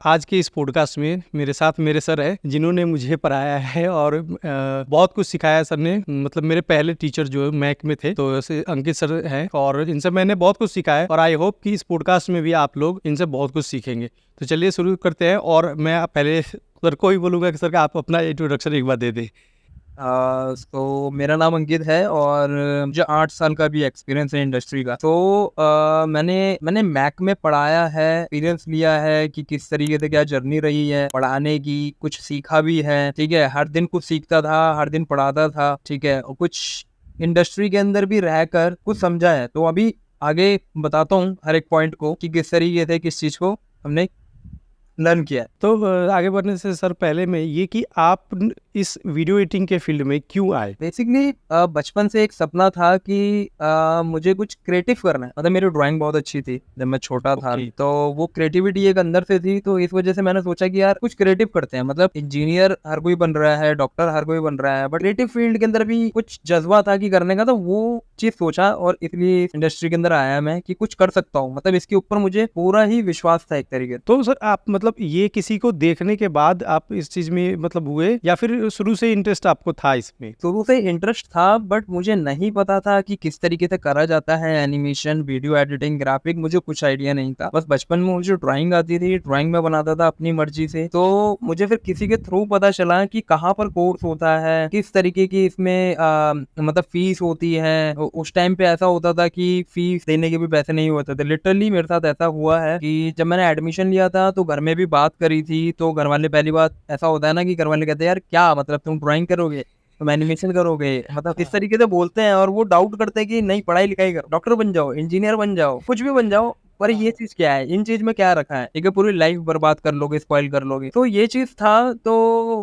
आज के इस पॉडकास्ट में मेरे साथ मेरे सर है जिन्होंने मुझे पढ़ाया है और बहुत कुछ सिखाया सर ने। मतलब मेरे पहले टीचर जो मैक में थे तो ऐसे अंकित सर हैं और इनसे मैंने बहुत कुछ सीखा है और आई होप कि इस पॉडकास्ट में भी आप लोग इनसे बहुत कुछ सीखेंगे। तो चलिए शुरू करते हैं और मैं पहले सर को ही बोलूँगा कि सर आप अपना इंट्रोडक्शन एक बार दे दें। तो मेरा नाम अंकित है और मुझे 8 साल का भी एक्सपीरियंस है इंडस्ट्री का। तो मैंने मैक में पढ़ाया है, एक्सपीरियंस लिया है कि किस तरीके से क्या जर्नी रही है पढ़ाने की, कुछ सीखा भी है। ठीक है, हर दिन कुछ सीखता था, हर दिन पढ़ाता था। ठीक है, और कुछ इंडस्ट्री के अंदर भी रहकर कुछ समझा है। तो अभी आगे बताता हूँ हर एक पॉइंट को कि किस तरीके से किस चीज को हमने लर्न किया है। तो आगे बढ़ने से सर पहले में ये कि आप इस वीडियो एडिटिंग के फील्ड में क्यों आए? बेसिकली बचपन से एक सपना था कि मुझे कुछ क्रिएटिव करना है। मतलब मेरी ड्राइंग बहुत अच्छी थी जब मैं छोटा था। Okay. तो वो क्रिएटिविटी एक अंदर से थी, तो इस वजह से मैंने सोचा कि यार कुछ क्रिएटिव करते हैं। मतलब इंजीनियर हर कोई बन रहा है, डॉक्टर हर कोई बन रहा है, बट क्रिएटिव फील्ड के अंदर भी कुछ जज्बा था कि करने का। तो वो चीज सोचा और इसलिए इंडस्ट्री के अंदर आया मैं कि कुछ कर सकता हूँ। मतलब इसके ऊपर मुझे पूरा ही विश्वास था एक तरीके से। तो सर आप मतलब ये किसी को देखने के बाद आप इस चीज में मतलब हुए या फिर शुरू से इंटरेस्ट आपको था इसमें? शुरू से इंटरेस्ट था, बट मुझे नहीं पता था कि किस तरीके से करा जाता है एनिमेशन, वीडियो एडिटिंग, ग्राफिक। मुझे कुछ आइडिया नहीं था। बस बचपन में मुझे ड्राइंग आती थी, ड्राइंग में बनाता था अपनी मर्जी से। तो मुझे फिर किसी के थ्रू पता चला कि कहाँ पर कोर्स होता है, किस तरीके की इसमें मतलब फीस होती है। उस टाइम पे ऐसा होता था कि फीस देने के भी पैसे नहीं होते थे। लिटरली मेरे साथ ऐसा हुआ है कि जब मैंने एडमिशन लिया था तो घर में भी बात करी थी। तो घर वाले, पहली बात ऐसा होता है ना कि घर वाले कहते हैं यार क्या मतलब तुम ड्राइंग करोगे, तुम एनिमेशन करोगे, मतलब इस तरीके से बोलते हैं। और वो डाउट करते हैं कि नहीं, पढ़ाई लिखाई करो, डॉक्टर बन जाओ, इंजीनियर बन जाओ, कुछ भी बन जाओ, पर ये चीज क्या है, इन चीज में क्या रखा है, ठीक है, पूरी लाइफ बर्बाद कर लोगे, स्पॉइल कर लोगे। तो ये चीज था। तो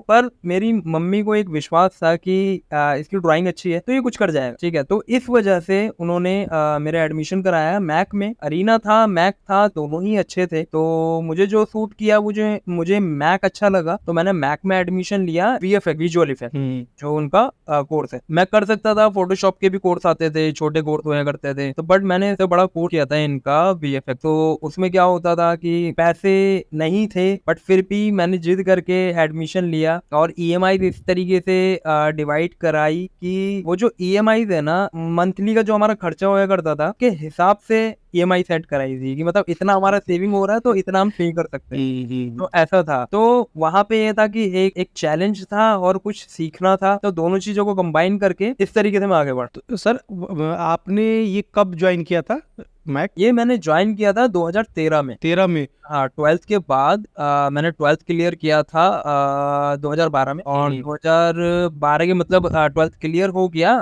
पर मेरी मम्मी को एक विश्वास था कि इसकी ड्राइंग अच्छी है तो ये कुछ कर जाएगा। ठीक है, तो इस वजह से उन्होंने मेरा एडमिशन कराया मैक में। अरीना था, मैक था, दोनों ही अच्छे थे। तो मुझे जो सूट किया, मुझे मैक अच्छा लगा, तो मैंने मैक में एडमिशन लिया। वीएफएक्स, विजुअल इफेक्ट, जो उनका कोर्स है। मैं कर सकता था, फोटोशॉप के भी कोर्स आते थे, छोटे कोर्स हुआ करते थे। तो बट मैंने इससे बड़ा कोर्स किया था इनका, वीएफएक्स। तो उसमें क्या होता था कि पैसे नहीं थे, बट फिर भी मैंने जिद करके एडमिशन लिया और ईएमआई इस तरीके से डिवाइड कराई कि वो जो ईएमआई है ना, मंथली का जो हमारा खर्चा होया करता था के हिसाब से ईएमआई सेट कराई थी कि मतलब इतना हमारा सेविंग हो रहा है तो इतना हम पे कर सकते हैं। तो ऐसा था। तो वहां पे ये था कि एक चैलेंज था और कुछ सीखना था। तो दोनों चीजों को कंबाइन करके इस तरीके से मैं आगे बढ़। तो सर आपने ये कब ज्वाइन किया था मैक? ये मैंने ज्वाइन किया था 2013 में। 13 में? हाँ, 12th के बाद मैंने 12th क्लियर किया था 2012 में। और 2012 के मतलब 12th क्लियर हो गया,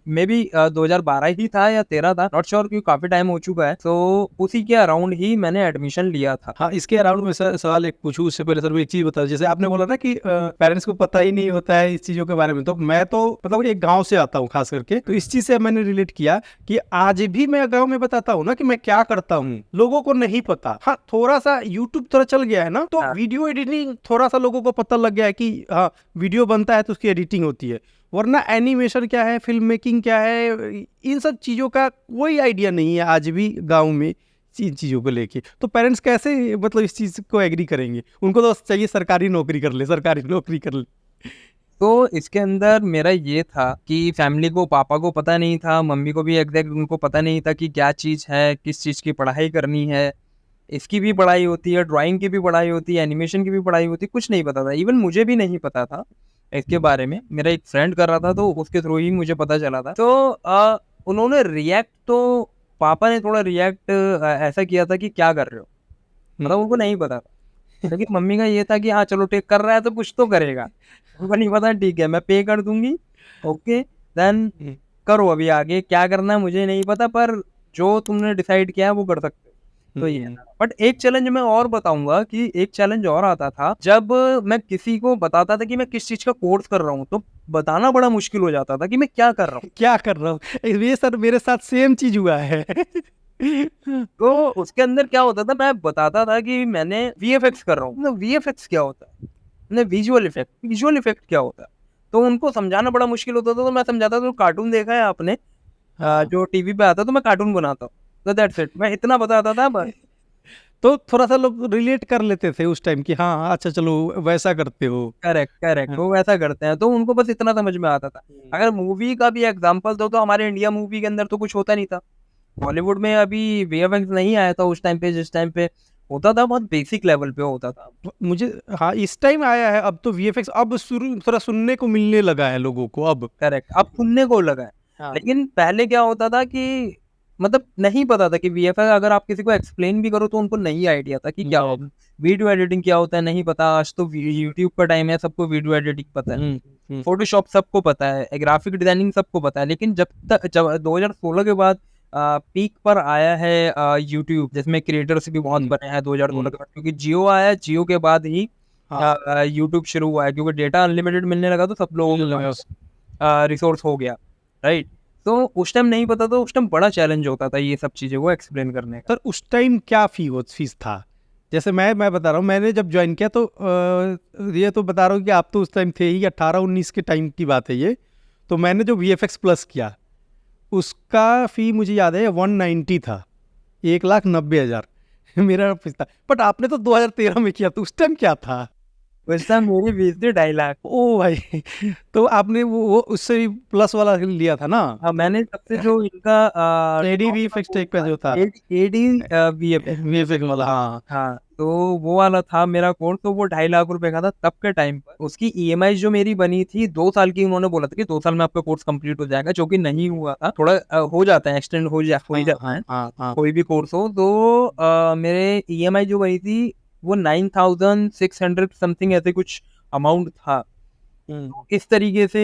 मे बी 2012 ही था या 13 था, नॉट श्योर, क्योंकि काफी टाइम हो चुका है। तो उसी के अराउंड ही मैंने एडमिशन लिया था। हाँ, इसके अराउंड में सर सवाल एक पूछूं उससे पहले सर एक चीज बता। जैसे आपने बोला ना कि पेरेंट्स को पता ही नहीं होता है इस चीजों के बारे में, तो मैं तो मतलब एक गांव से आता हूँ खास करके, तो इस चीज से मैंने रिलेट किया कि आज भी मैं गांव में बताता हूँ ना कि मैं क्या करता हूँ, लोगों को नहीं पता। हाँ, थोड़ा सा यूट्यूब थोड़ा चल गया है ना, तो वीडियो एडिटिंग थोड़ा सा लोगों को पता लग गया है कि हाँ वीडियो बनता है तो उसकी एडिटिंग होती है, वरना एनिमेशन क्या है, फिल्म मेकिंग क्या है, इन सब चीजों का कोई आइडिया नहीं है आज भी गाँव में इन चीज़ों को लेके। तो पेरेंट्स कैसे मतलब इस चीज़ को एग्री करेंगे? उनको तो चाहिए सरकारी नौकरी कर ले, सरकारी नौकरी कर ले। तो इसके अंदर मेरा ये था कि फैमिली को, पापा को पता नहीं था, मम्मी को भी एग्जैक्ट उनको पता नहीं था कि क्या चीज़ है, किस चीज़ की पढ़ाई करनी है। इसकी भी पढ़ाई होती है, ड्राइंग की भी पढ़ाई होती है, एनिमेशन की भी पढ़ाई होती है, कुछ नहीं पता था। इवन मुझे भी नहीं पता था इसके बारे में। मेरा एक फ्रेंड कर रहा था तो उसके थ्रू ही मुझे पता चला था। तो उन्होंने रिएक्ट, तो पापा ने थोड़ा रिएक्ट ऐसा किया था कि क्या कर रहे हो, मतलब उनको नहीं पता था। लेकिन मम्मी का ये था कि हाँ चलो टेक कर रहा है तो कुछ तो करेगा, उनको नहीं पता, ठीक है मैं पे कर दूंगी, ओके देन करो, अभी आगे क्या करना है मुझे नहीं पता, पर जो तुमने डिसाइड किया है वो कर सकते हो। तो ये है। बट एक चैलेंज मैं और बताऊंगा कि एक चैलेंज और आता था जब मैं किसी को बताता था कि मैं किस चीज का कोर्स कर रहा हूँ, तो बताना बड़ा मुश्किल हो जाता था कि मैं क्या कर रहा हूँ। क्या कर रहा हूँ, ये सर मेरे साथ सेम चीज हुआ है। तो उसके अंदर क्या होता था, मैं बताता था कि मैंने वीएफएक्स कर रहा हूँ। वीएफएक्स क्या होता है, मैंने विजुअल इफेक्ट, विजुअल इफेक्ट क्या होता है, तो उनको समझाना बड़ा मुश्किल होता था। तो मैं समझाता था, तो कार्टून देखा है आपने, जो टीवी पे आता, तो मैं कार्टून बनाता हूँ, तो दैट्स इट, मैं इतना बताता था बस। तो थोड़ा सा लोग रिलेट कर लेते थे उस टाइम कि हाँ अच्छा चलो वैसा करते हो। करेक्ट करेक्ट, वो वैसा करते हैं, तो उनको बस इतना समझ में आता था। अगर मूवी का भी एग्जांपल दो तो हमारे इंडिया मूवी के अंदर तो कुछ होता नहीं था। बॉलीवुड में अभी वीएफएक्स नहीं आया था उस टाइम पे, जिस टाइम पे होता था बहुत बेसिक लेवल पे होता था। मुझे हाँ इस टाइम आया है, अब तो वीएफएक्स अब शुरू थोड़ा सुनने को मिलने लगा है लोगों को अब। करेक्ट, अब सुनने को लगा है। हाँ। लेकिन पहले क्या होता था कि मतलब नहीं पता था कि वीएफएक्स, अगर आप किसी को एक्सप्लेन भी करो तो उनको नहीं आइडिया था कि क्या होगा, वीडियो एडिटिंग क्या होता है नहीं पता। आज तो यूट्यूब का टाइम है, सबको वीडियो एडिटिंग पता है, फोटोशॉप सबको पता है, ग्राफिक डिजाइनिंग सबको पता है। लेकिन जब 2016 के बाद पीक पर आया है यूट्यूब, जिसमें क्रिएटर्स भी बहुत बने हैं 2016 के बाद, क्योंकि जियो आया, जियो के बाद ही यूट्यूब शुरू हुआ है, क्योंकि डेटा अनलिमिटेड मिलने लगा तो सब लोगों को रिसोर्स हो गया, राइट। तो उस टाइम नहीं पता, तो उस टाइम बड़ा चैलेंज होता था ये सब चीजें को एक्सप्लेन करने का। सर उस टाइम क्या फीस था? जैसे मैं बता रहा हूँ, मैंने जब ज्वाइन किया तो ये तो बता रहा हूँ कि आप तो उस टाइम थे ही, 18-19 के टाइम की बात है ये। तो मैंने जो VFX प्लस किया उसका फ़ी मुझे याद है 190 था, 1,90,000 मेरा फीस था। बट आपने तो 2013 में किया, तो उस टाइम क्या था? उस टाइम मेरी फीस थी 2.5 लाख। ओ भाई तो आपने वो उससे भी प्लस वाला लिया था ना? हाँ, मैंने सबसे जो इनका एडी VFX टेक पे जो था, एडी वीएफएक्स VFX वाला, हाँ। हाँ, तो वो वाला था मेरा कोर्स, तो वो 2.5 लाख रुपए का था तब के टाइम पर। उसकी ईएमआई जो मेरी बनी थी 2 साल की, उन्होंने बोला था कि 2 साल में आपका कोर्स कंप्लीट हो जाएगा, जो कि नहीं हुआ था। थोड़ा हो जाता है, एक्सटेंड हो जाता है हाँ। कोई भी कोर्स हो तो। मेरे ईएमआई जो बनी थी वो 9,600 समथिंग ऐसे कुछ अमाउंट था। इस तरीके से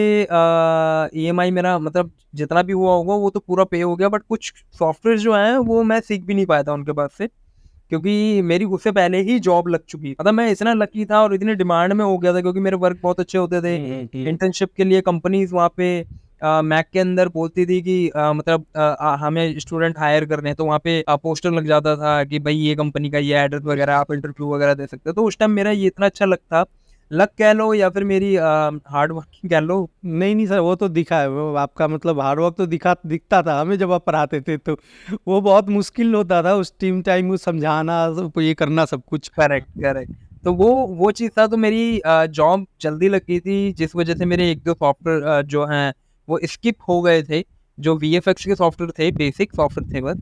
ईएमआई मेरा मतलब जितना भी हुआ होगा वो तो पूरा पे हो गया। बट कुछ सॉफ्टवेयर जो है वो मैं सीख भी नहीं पाया था उनके पास से, क्योंकि मेरी उससे पहले ही जॉब लग चुकी थी। मतलब मैं इतना लकी था और इतने डिमांड में हो गया था, क्योंकि मेरे वर्क बहुत अच्छे होते थे। इंटर्नशिप के लिए कंपनीज वहाँ पे मैक के अंदर बोलती थी कि मतलब हमें स्टूडेंट हायर करने हैं, तो वहाँ पे पोस्टर लग जाता था कि भाई ये कंपनी का ये एड्रेस वगैरह, आप इंटरव्यू वगैरह दे सकते हो। तो उस टाइम मेरा ये इतना अच्छा लक था, लक कह लो या फिर मेरी हार्ड वर्किंग कह लो। नहीं सर, वो तो दिखा है, वो आपका मतलब हार्ड वर्क तो दिखता था हमें जब आप पढ़ाते थे। तो वो बहुत मुश्किल होता था उस टाइम को समझाना, ये करना सब कुछ। करेक्ट करेक्ट, तो वो चीज़ था। तो मेरी जॉब जल्दी लग गई थी, जिस वजह से मेरे एक दो सॉफ्टवेयर जो हैं वो स्किप हो गए थे, जो VFX के सॉफ्टवेयर थे, बेसिक सॉफ्टवेयर थे बस।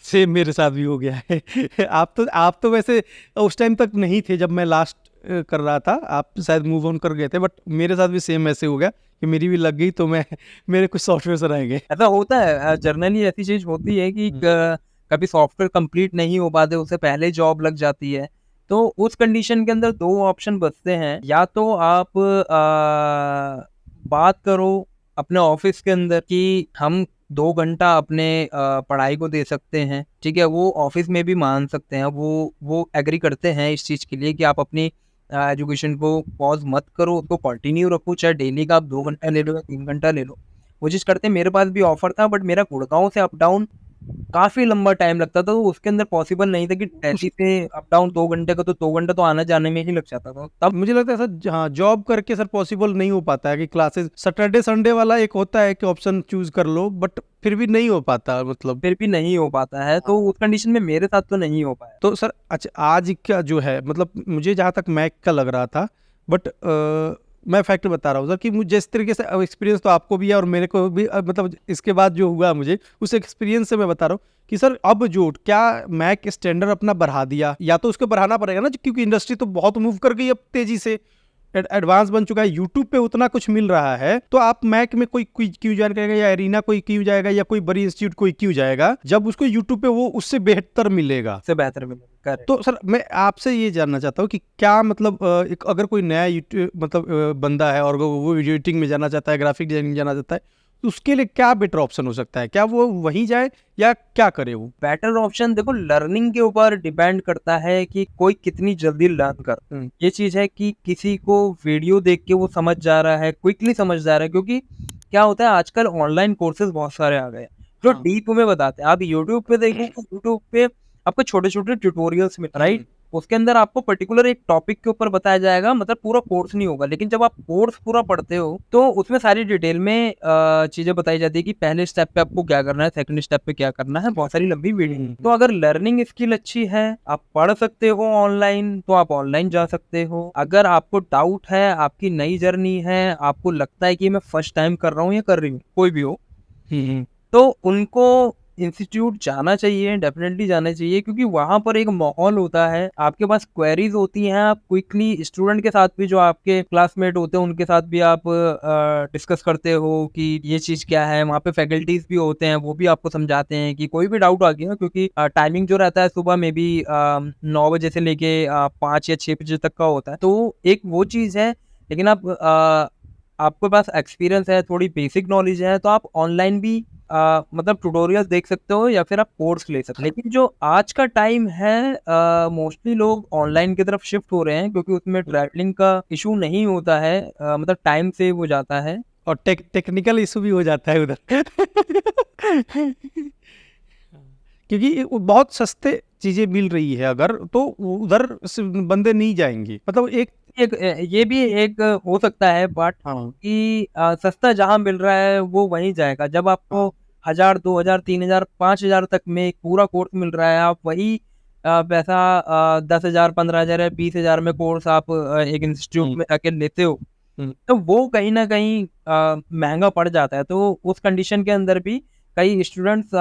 सेम मेरे साथ भी हो गया है आप तो वैसे उस टाइम तक नहीं थे जब मैं लास्ट कर रहा था, आप शायद मूव ऑन कर गए थे। बट मेरे साथ भी सेम ऐसे हो गया कि मेरी भी लग गई, तो मेरे कुछ सॉफ्टवेयर रह गए। ऐसा होता है जर्नली, ऐसी चीज होती है कि कभी सॉफ्टवेयर कंप्लीट नहीं हो पाते, उससे पहले जॉब लग जाती है। तो उस कंडीशन के अंदर दो ऑप्शन बचते हैं, या तो आप बात करो अपने ऑफिस के अंदर कि हम 2 घंटा अपने पढ़ाई को दे सकते हैं, ठीक है, वो ऑफिस में भी मान सकते हैं, वो एग्री करते हैं इस चीज़ के लिए कि आप अपनी एजुकेशन को पॉज मत करो, उसको कंटिन्यू रखो, चाहे डेली का आप 2 घंटा ले लो या 3 घंटा ले लो। वो चीज़ करते हैं। मेरे पास भी ऑफर था, बट मेरा गुड़गांव से अप डाउन काफ़ी लंबा टाइम लगता था, तो उसके अंदर पॉसिबल नहीं था कि दिल्ली से अप डाउन 2 घंटे का, तो 2 घंटा तो आना जाने में ही लग जाता था तब। मुझे लगता है सर, हाँ जॉब करके सर पॉसिबल नहीं हो पाता है कि क्लासेस सैटरडे संडे वाला एक होता है कि ऑप्शन चूज कर लो, बट फिर भी नहीं हो पाता, मतलब फिर भी नहीं हो पाता है, तो उस कंडीशन में मेरे साथ तो नहीं हो पाया। तो सर अच्छा आज क्या जो है, मतलब मुझे जहाँ तक मैक का लग रहा था, बट मैं फैक्ट बता रहा हूँ सर कि मुझे जिस तरीके से एक्सपीरियंस तो आपको भी है और मेरे को भी, मतलब इसके बाद जो हुआ मुझे उस एक्सपीरियंस से मैं बता रहा हूँ कि सर अब जो क्या मैक स्टैंडर्ड अपना बढ़ा दिया, या तो उसको बढ़ाना पड़ेगा ना, क्योंकि इंडस्ट्री तो बहुत मूव कर गई अब तेजी से, एडवांस बन चुका है, यूट्यूब पे उतना कुछ मिल रहा है। तो आप मैक में कोई क्यों ज्वाइन करेगा, या एरिना कोई क्यों जाएगा, या कोई बड़ी इंस्टीट्यूट कोई क्यों जाएगा, जब उसको यूट्यूब पे वो उससे बेहतर मिलेगा, से बेहतर मिलेगा। करेक्ट। तो सर मैं आपसे ये जानना चाहता हूँ कि क्या मतलब एक अगर कोई नया मतलब बंदा है और वो वीडियो एडिटिंग में जाना चाहता है, ग्राफिक डिजाइनिंग जाना चाहता है, तो उसके लिए क्या बेटर ऑप्शन हो सकता है? क्या वो वहीं जाए या क्या करे? वो बेटर ऑप्शन देखो, लर्निंग के ऊपर डिपेंड करता है कि कोई कितनी जल्दी लर्न कर। ये चीज है कि किसी को वीडियो देख के वो समझ जा रहा है, क्विकली समझ जा रहा है, क्योंकि क्या होता है आजकल ऑनलाइन कोर्सेज बहुत सारे आ गए हैं जो डीप में बताते हैं। आप यूट्यूब पे देखो तो यूट्यूब पे आपको छोटे छोटे ट्यूटोरियल्स में, राइट, उसके अंदर आपको पर्टिकुलर एक टॉपिक के ऊपर बताया जाएगा, मतलब पूरा कोर्स नहीं होगा। लेकिन जब आप कोर्स पूरा पढ़ते हो तो उसमें सारी डिटेल में चीजें बताई जाती है कि पहले स्टेप पे आपको क्या करना है, सेकंड स्टेप पे क्या करना है, बहुत सारी लंबी वीडियो। तो अगर लर्निंग स्किल अच्छी है, आप पढ़ सकते हो ऑनलाइन, तो आप ऑनलाइन जा सकते हो। अगर आपको डाउट है, आपकी नई जर्नी है, आपको लगता है कि मैं फर्स्ट टाइम कर रहा हूँ या कर रही हूँ, कोई भी हो, तो उनको इंस्टीट्यूट जाना चाहिए, डेफिनेटली जाना चाहिए, क्योंकि वहाँ पर एक माहौल होता है, आपके पास क्वेरीज होती हैं, आप क्विकली स्टूडेंट के साथ भी, जो आपके क्लासमेट होते हैं उनके साथ भी आप डिस्कस करते हो कि ये चीज़ क्या है। वहाँ पे फैकल्टीज भी होते हैं, वो भी आपको समझाते हैं कि कोई भी डाउट आ गया, क्योंकि टाइमिंग जो रहता है सुबह में भी 9 बजे से लेके 5 या 6 बजे तक का होता है, तो एक वो चीज़ है। लेकिन आपके पास एक्सपीरियंस है, थोड़ी बेसिक नॉलेज है, तो आप ऑनलाइन भी मतलब ट्यूटोरियल्स देख सकते हो या फिर आप कोर्स ले सकते हो। लेकिन जो आज का टाइम है, मोस्टली लोग ऑनलाइन की तरफ शिफ्ट हो रहे हैं, क्योंकि उसमें ट्रैवलिंग का इशू नहीं होता है, मतलब टाइम सेव हो जाता है। और टेक्निकल इशू भी हो जाता है उधर क्योंकि वो बहुत सस्ते चीजें मिल रही है, अगर तो उधर बंदे नहीं जाएंगे। मतलब एक ये भी एक हो सकता है, बट कि सस्ता जहां मिल रहा है वो वहीं जाएगा। जब आपको 1000, 2000, 3000, 5000 तक में एक पूरा कोर्स मिल रहा है, आप वही पैसा 10,000, 15,000 या 20,000 में कोर्स आप एक इंस्टीट्यूट में जाके लेते हो, तो वो कहीं ना कहीं महंगा पड़ जाता है। तो उस कंडीशन के अंदर भी कई स्टूडेंट्स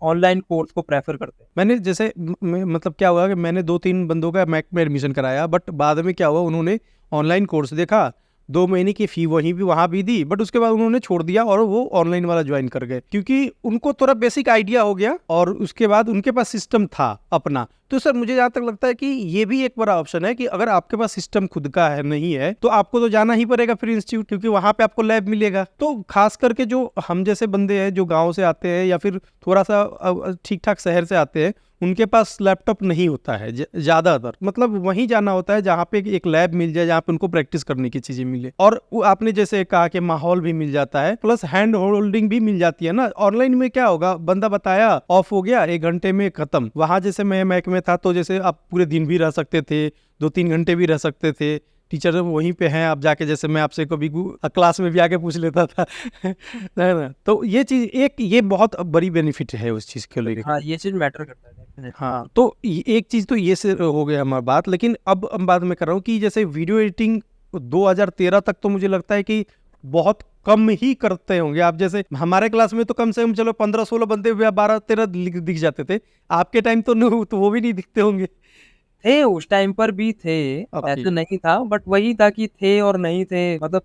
ऑनलाइन कोर्स को प्रेफर करते हैं। मैंने जैसे मतलब क्या हुआ कि मैंने 2-3 बंदों का मैक में एडमिशन कराया, बट बाद में क्या हुआ, उन्होंने ऑनलाइन कोर्स देखा, 2 महीने की फी वहाँ भी दी, बट उसके बाद उन्होंने छोड़ दिया और वो ऑनलाइन वाला ज्वाइन कर गए, क्योंकि उनको थोड़ा बेसिक आइडिया हो गया और उसके बाद उनके पास सिस्टम था अपना। तो सर मुझे जहाँ तक लगता है कि ये भी एक बड़ा ऑप्शन है कि अगर आपके पास सिस्टम खुद का है नहीं है, तो आपको तो जाना ही पड़ेगा फिर इंस्टीट्यूट, क्योंकि वहाँ पे आपको लैब मिलेगा। तो खास करके जो हम जैसे बंदे हैं जो गाँव से आते हैं या फिर थोड़ा सा ठीक ठाक शहर से आते हैं, उनके पास लैपटॉप नहीं होता है ज़्यादातर, मतलब वहीं जाना होता है जहाँ पे एक लैब मिल जाए, जहाँ पे उनको प्रैक्टिस करने की चीज़ें मिले। और आपने जैसे कहा कि माहौल भी मिल जाता है, प्लस हैंड होल्डिंग भी मिल जाती है ना। ऑनलाइन में क्या होगा, बंदा बताया, ऑफ हो गया, 1 घंटे में खत्म। वहाँ जैसे मैं मैक में था, तो जैसे आप पूरे दिन भी रह सकते थे, 2-3 घंटे भी रह सकते थे, टीचर वहीं पे हैं, आप जाके, जैसे मैं आपसे कभी क्लास में भी आके पूछ लेता था है ना। तो ये चीज़ ये बहुत बड़ी बेनिफिट है उस चीज़ के लिए। हाँ, ये चीज़ मैटर करता है। हाँ, तो एक चीज़ तो ये से हो गया हमारी बात। लेकिन अब बात मैं कर रहा हूँ कि जैसे वीडियो एडिटिंग 2013 तक तो मुझे लगता है कि बहुत कम ही करते होंगे। आप जैसे हमारे क्लास में तो कम से कम चलो 15-16 बंदे या 12-13 दिख जाते थे, आपके टाइम तो वो भी नहीं दिखते होंगे। थे, उस टाइम पर भी थे, ऐसे नहीं था, बट वही था कि थे और नहीं थे, मतलब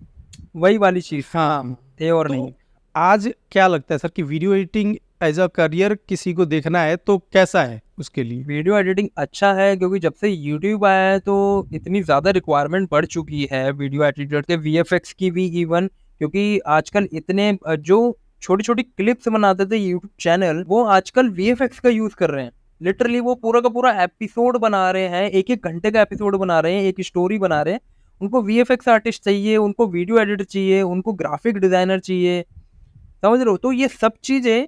वही वाली चीज। हाँ, थे और तो नहीं। आज क्या लगता है सर कि video editing as a career किसी को देखना है तो कैसा है उसके लिए? वीडियो एडिटिंग अच्छा है, क्योंकि जब से यूट्यूब आया है तो इतनी ज्यादा रिक्वायरमेंट बढ़ चुकी है वीडियो एडिटर के, वीएफएक्स की भी इवन, क्योंकि आजकल इतने जो छोटी छोटी क्लिप्स बनाते थे यूट्यूब चैनल, वो आजकल वीएफएक्स का यूज कर रहे हैं। लिटरली वो पूरा का पूरा एपिसोड बना रहे हैं, 1-1 घंटे का एपिसोड बना रहे हैं, एक स्टोरी बना रहे हैं। उनको वीएफएक्स आर्टिस्ट चाहिए, उनको वीडियो एडिटर चाहिए, उनको ग्राफिक डिजाइनर चाहिए, समझ रहे हो। तो ये सब चीजें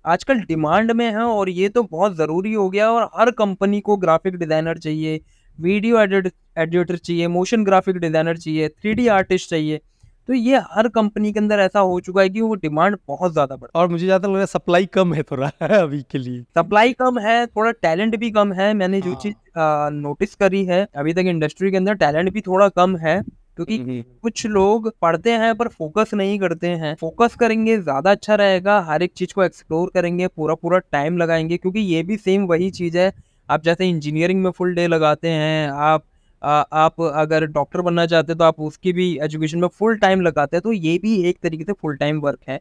आजकल डिमांड में है, और ये तो बहुत ज़रूरी हो गया। और हर कंपनी को ग्राफिक डिज़ाइनर चाहिए, वीडियो एडिटर चाहिए, मोशन ग्राफिक डिज़ाइनर चाहिए, 3D आर्टिस्ट चाहिए। तो ये हर कंपनी के अंदर ऐसा हो चुका है कि वो डिमांड बहुत ज़्यादा बढ़, और मुझे ज़्यादा लग रहा है सप्लाई कम है थोड़ा अभी के लिए। सप्लाई कम है, थोड़ा टैलेंट भी कम है। मैंने जो चीज़ नोटिस करी है अभी तक, इंडस्ट्री के अंदर टैलेंट भी थोड़ा कम है, क्योंकि कुछ लोग पढ़ते हैं पर फोकस नहीं करते हैं। फोकस करेंगे ज्यादा अच्छा रहेगा, हर एक चीज को एक्सप्लोर करेंगे, पूरा पूरा टाइम लगाएंगे, क्योंकि ये भी सेम वही चीज है। आप जैसे इंजीनियरिंग में फुल डे लगाते हैं, आप अगर डॉक्टर बनना चाहते हैं तो आप उसकी भी एजुकेशन में फुल टाइम लगाते हैं। तो ये भी एक तरीके से फुल टाइम वर्क है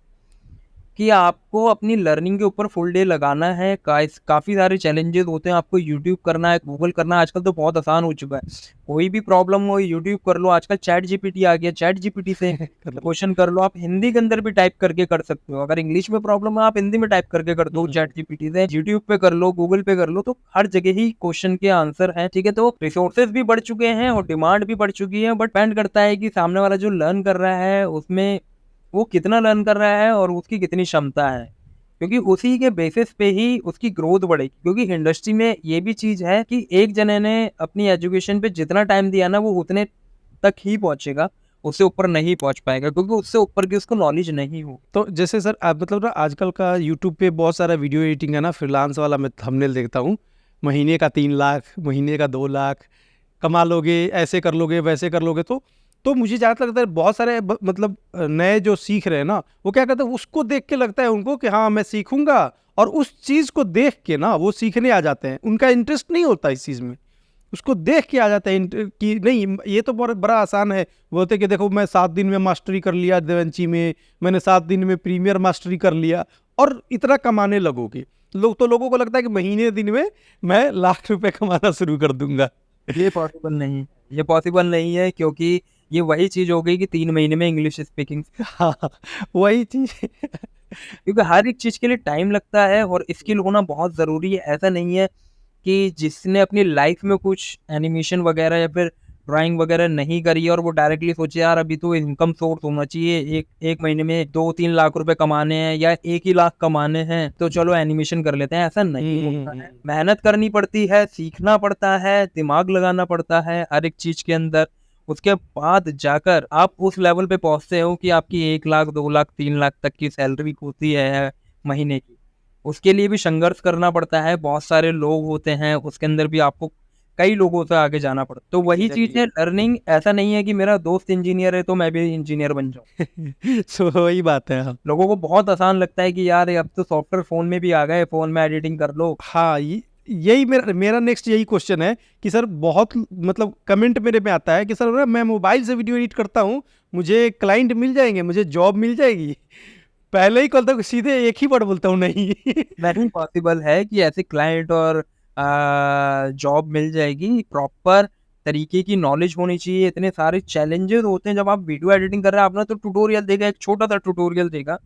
कि आपको अपनी लर्निंग के ऊपर फुल डे लगाना है। काफ़ी सारे चैलेंजेस होते हैं, आपको यूट्यूब करना है, गूगल करना है। आजकल तो बहुत आसान हो चुका है, कोई भी प्रॉब्लम हो यूट्यूब कर लो। आजकल चैट जीपीटी आ गया, चैट जीपीटी से क्वेश्चन कर लो। आप हिंदी के अंदर भी टाइप करके कर सकते हो, अगर इंग्लिश में प्रॉब्लम है आप हिंदी में टाइप करके कर दो चैट जीपीटी से। यूट्यूब पे कर लो, गूगल पे कर लो, तो हर जगह ही क्वेश्चन के आंसर है। ठीक है, तो रिसोर्सेज भी बढ़ चुके हैं और डिमांड भी बढ़ चुकी है, बट डिपेंड करता है कि सामने वाला जो लर्न कर रहा है उसमें वो कितना लर्न कर रहा है और उसकी कितनी क्षमता है। क्योंकि उसी के बेसिस पे ही उसकी ग्रोथ बढ़ेगी। क्योंकि इंडस्ट्री में ये भी चीज़ है कि एक जने ने अपनी एजुकेशन पे जितना टाइम दिया ना वो उतने तक ही पहुँचेगा, उससे ऊपर नहीं पहुँच पाएगा क्योंकि उससे ऊपर की उसको नॉलेज नहीं हो। तो जैसे सर आप मतलब ना आजकल का यूट्यूब पे बहुत सारा वीडियो एडिटिंग है ना, फ्रीलांस वाला मैं थंबनेल देखता हूँ, महीने का 3 लाख, महीने का 2 लाख कमा लोगे, ऐसे कर लोगे, वैसे कर लोगे। तो मुझे ज़्यादा लगता है बहुत सारे मतलब नए जो सीख रहे हैं ना, वो क्या करते हैं, उसको देख के लगता है उनको कि हाँ मैं सीखूंगा, और उस चीज़ को देख के ना वो सीखने आ जाते हैं। उनका इंटरेस्ट नहीं होता इस चीज़ में, उसको देख के आ जाता है कि नहीं ये तो बहुत बड़ा आसान है। बोलते कि देखो मैं 7 दिन में मास्टरी कर लिया देवेंची में, मैंने 7 दिन में प्रीमियर मास्टरी कर लिया, और इतना कमाने लगोगे। लोगों को लगता है कि महीने दिन में मैं लाख रुपए कमाना शुरू कर दूंगा। ये पॉसिबल नहीं, ये पॉसिबल नहीं है क्योंकि ये वही चीज़ हो गई कि 3 महीने में इंग्लिश स्पीकिंग। हाँ, वही चीज़। क्योंकि हर एक चीज़ के लिए टाइम लगता है और स्किल होना बहुत ज़रूरी है। ऐसा नहीं है कि जिसने अपनी लाइफ में कुछ एनिमेशन वगैरह या फिर ड्राइंग वगैरह नहीं करी है और वो डायरेक्टली सोचे यार अभी तो इनकम सोर्स होना चाहिए, एक महीने में 2-3 लाख रुपए कमाने हैं या 1 ही लाख कमाने हैं तो चलो एनिमेशन कर लेते हैं, ऐसा नहीं होता है। मेहनत करनी पड़ती है, सीखना पड़ता है, दिमाग लगाना पड़ता है हर एक चीज़ के अंदर। उसके बाद जाकर आप उस लेवल पे पहुँचते हो कि आपकी 1 लाख, 2 लाख, 3 लाख तक की सैलरी होती है महीने की। उसके लिए भी संघर्ष करना पड़ता है, बहुत सारे लोग होते हैं, उसके अंदर भी आपको कई लोगों से आगे जाना पड़ता है। तो वही चीज़ है लर्निंग, ऐसा नहीं है कि मेरा दोस्त इंजीनियर है तो मैं भी इंजीनियर बन जाऊँ। सो वही बात है। हाँ, लोगों को बहुत आसान लगता है कि यार अब तो सॉफ्टवेयर फ़ोन में भी आ गए, फ़ोन में एडिटिंग कर लो। हाँ, यही मेरा नेक्स्ट यही क्वेश्चन है कि सर बहुत मतलब कमेंट मेरे में आता है कि सर मैं मोबाइल से वीडियो एडिट करता हूँ, मुझे क्लाइंट मिल जाएंगे, मुझे जॉब मिल जाएगी। पहले ही कल तक सीधे एक ही वर्ड बोलता हूँ, नहीं। नहीं पॉसिबल है कि ऐसे क्लाइंट और जॉब मिल जाएगी। प्रॉपर तरीके की नॉलेज होनी चाहिए। इतने सारे चैलेंजेस होते हैं जब आप वीडियो एडिटिंग कर रहे हैं। आपने तो ट्यूटोरियल देखा, एक छोटा सा ट्यूटोरियल देखा,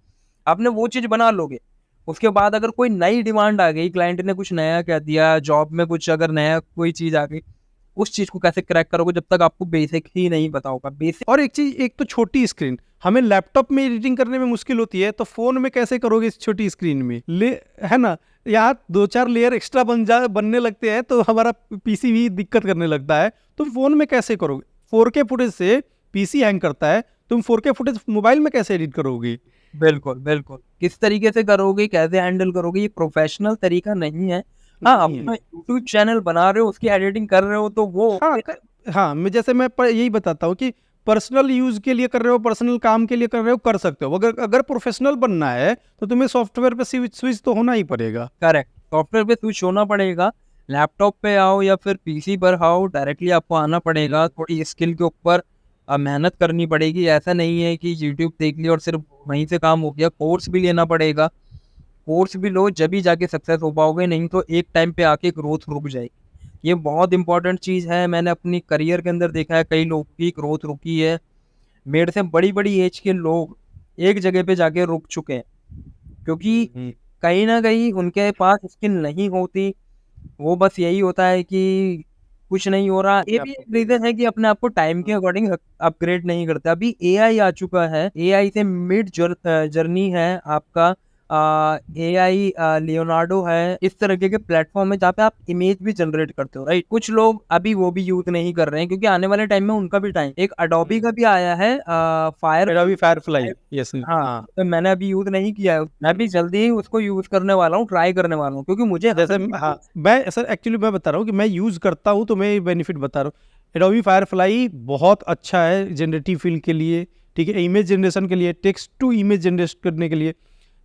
आपने वो चीज़ बना लोगे। उसके बाद अगर कोई नई डिमांड आ गई, क्लाइंट ने कुछ नया कह दिया, जॉब में कुछ अगर नया कोई चीज़ आ गई, उस चीज़ को कैसे क्रैक करोगे जब तक आपको बेसिक ही नहीं पता होगा। बेसिक और एक चीज, एक तो छोटी स्क्रीन, हमें लैपटॉप में एडिटिंग करने में मुश्किल होती है, तो फोन में कैसे करोगे इस छोटी स्क्रीन में, है ना। यहाँ 2-4 लेयर एक्स्ट्रा बनने लगते हैं तो हमारा पीसी भी दिक्कत करने लगता है। तुम फोन में कैसे करोगे? 4K फुटेज से पीसी हैंग करता है, तुम 4K फुटेज मोबाइल में कैसे एडिट करोगे? बिल्कुल, बिल्कुल। किस तरीके से करोगे, कैसे हैंडल करोगे, ये प्रोफेशनल तरीका नहीं है। हाँ, नहीं है। अपना यूट्यूब चैनल बना रहे हो, उसकी एडिटिंग कर रहे हो तो वो हाँ हाँ, मैं यही बताता हूँ कि पर्सनल यूज के लिए कर रहे हो, पर्सनल काम के लिए कर रहे हो, कर सकते हो। अगर प्रोफेशनल बनना है तो तुम्हें सॉफ्टवेयर पे स्विच तो होना ही पड़ेगा। करेक्ट, सॉफ्टवेयर पे स्विच होना पड़ेगा। लैपटॉप पे आओ या फिर पीसी पर आओ, डायरेक्टली आपको आना पड़ेगा। थोड़ी स्किल के ऊपर मेहनत करनी पड़ेगी। ऐसा नहीं है कि यूट्यूब देख लिया और सिर्फ वहीं से काम हो गया। कोर्स भी लेना पड़ेगा। कोर्स भी लो जब ही जाके सक्सेस हो पाओगे, नहीं तो एक टाइम पे आके ग्रोथ रुक जाएगी। ये बहुत इंपॉर्टेंट चीज़ है। मैंने अपनी करियर के अंदर देखा है कई लोग की ग्रोथ रुकी है। मेरे से बड़ी-बड़ी एज के लोग एक जगह पे जाके रुक चुके हैं क्योंकि कहीं न कहीं उनके पास स्किल नहीं होती। वो बस यही होता है कि कुछ नहीं हो रहा। ये भी एक रीज़न है कि अपने आप को टाइम के अकॉर्डिंग अपग्रेड नहीं करते। अभी एआई आ चुका है। एआई से मिड जर्नी है आपका। एआई लियोनार्डो है। इस तरीके के प्लेटफ़ॉर्म है जहाँ पे आप इमेज भी जनरेट करते हो, राइट? कुछ लोग अभी वो भी यूज़ नहीं कर रहे हैं क्योंकि आने वाले टाइम में उनका भी टाइम एक एडोबी का भी आया है फायरफ्लाई, यस। हाँ, हाँ, तो मैंने अभी यूज़ नहीं किया है। मैं भी जल्दी ही उसको यूज़ करने वाला हूँ, ट्राई करने वाला हूँ क्योंकि मुझे जैसे हाँ, मैं सर एक्चुअली मैं बता रहा हूँ कि मैं यूज़ करता हूँ तो मैं बेनिफिट बता रहा हूँ। एडोबी फायरफ्लाई बहुत अच्छा है जनरेटिव फील्ड के लिए, ठीक है, इमेज जनरेशन के लिए, टेक्स्ट टू इमेज जनरेट करने के लिए।